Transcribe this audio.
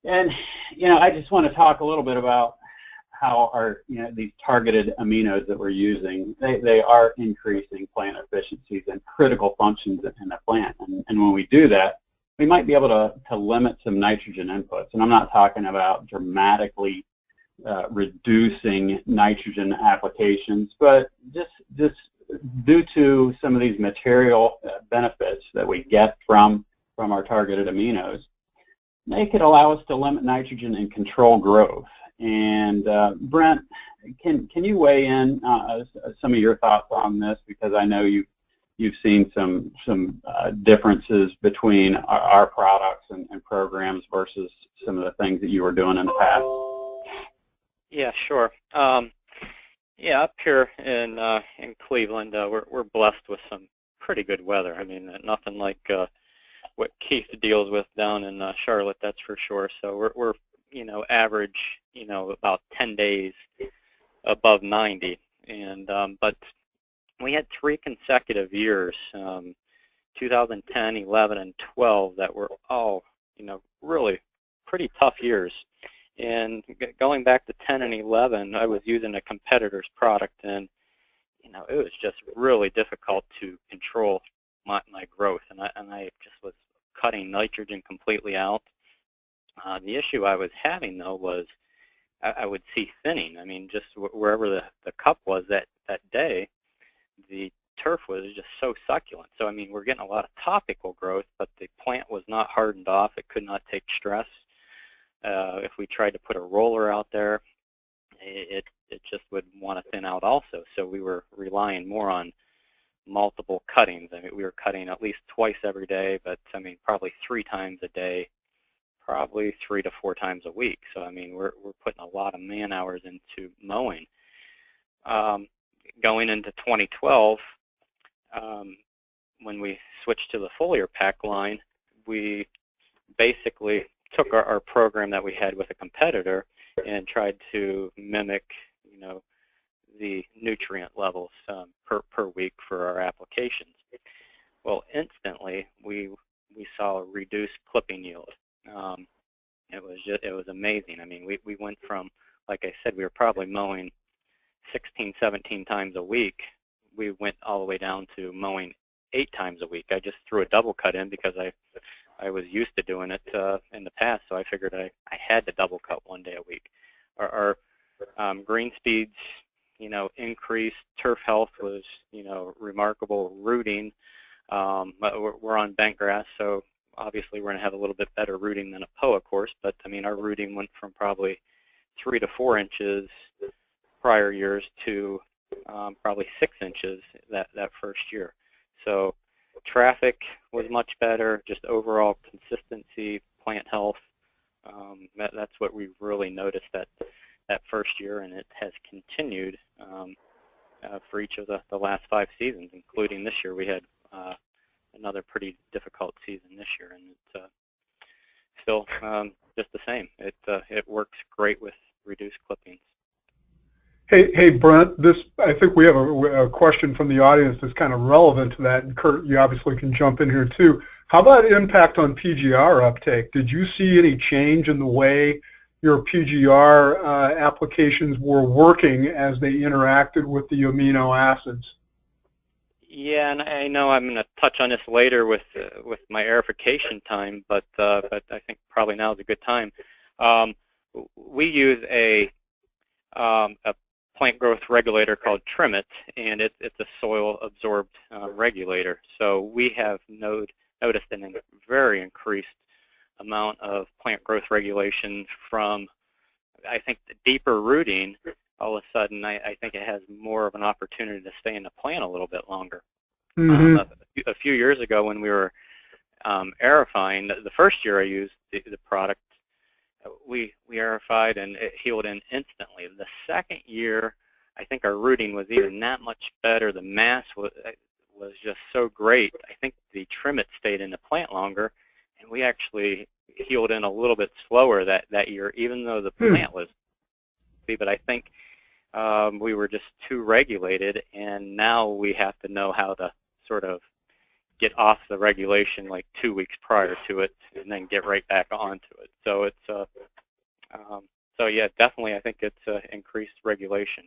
And, I just want to talk a little bit about how our, these targeted aminos that we're using, they are increasing plant efficiencies and critical functions in the plant. And when we do that, we might be able to limit some nitrogen inputs. And I'm not talking about dramatically reducing nitrogen applications, but just due to some of these material benefits that we get from our targeted aminos, they could allow us to limit nitrogen and control growth. And Brent, can you weigh in some of your thoughts on this, because I know you've seen some differences between our products and programs versus some of the things that you were doing in the past. Yeah, sure. Yeah, up here in Cleveland, we're blessed with some pretty good weather. I mean, nothing like what Keith deals with down in Charlotte, that's for sure. So we're average, about 10 days above 90. And but we had 3 consecutive years, 2010, 11, and 12, that were all, really pretty tough years. And going back to 10 and 11, I was using a competitor's product, and it was just really difficult to control my growth, and I just was cutting nitrogen completely out. The issue I was having, though, was I would see thinning. I mean, just wherever the cup was that day, the turf was just so succulent. So, I mean, we're getting a lot of topical growth, but the plant was not hardened off. It could not take stress. If we tried to put a roller out there, it just would want to thin out also. So we were relying more on multiple cuttings. I mean, we were cutting at least twice every day, but I mean, probably 3 times a day, probably 3 to 4 times a week. So I mean, we're putting a lot of man hours into mowing. Going into 2012, when we switched to the Foliar-Pak line, we basically took our program that we had with a competitor and tried to mimic, the nutrient levels per week for our applications. Well, instantly we saw a reduced clipping yield. It was amazing. I mean, we went from, like I said, we were probably mowing 16, 17 times a week. We went all the way down to mowing 8 times a week. I just threw a double cut in because I was used to doing it in the past, so I figured I had to double cut 1 day a week. Our green speeds, increased. Turf health was, remarkable. Rooting, we're on bent grass, so obviously we're going to have a little bit better rooting than a POA course, but I mean, our rooting went from probably 3 to 4 inches prior years to probably 6 inches that first year. So traffic was much better, just overall consistency, plant health. That's what we really noticed that first year, and it has continued for each of the last 5 seasons, including this year. We had another pretty difficult season this year, and it's still just the same. It works great with reduced clippings. Hey, Brent, I think we have a question from the audience that's kind of relevant to that, and Curt, you obviously can jump in here too. How about impact on PGR uptake? Did you see any change in the way your PGR applications were working as they interacted with the amino acids? Yeah, and I know I'm going to touch on this later with my aerification time, but I think probably now is a good time. We use a plant growth regulator called Trimit, and it's a soil absorbed regulator. So we have noticed a very increased amount of plant growth regulation from, I think, the deeper rooting. All of a sudden, I think it has more of an opportunity to stay in the plant a little bit longer. Mm-hmm. A few years ago when we were aerifying, the first year I used the product, we aerified and it healed in instantly. The second year, I think our rooting was even that much better. The mass was just so great. I think the Trimit stayed in the plant longer, and we actually healed in a little bit slower that year, even though the plant was. But I think we were just too regulated, and now we have to know how to sort of get off the regulation like 2 weeks prior to it and then get right back onto it. So it's yeah, definitely I think it's increased regulation.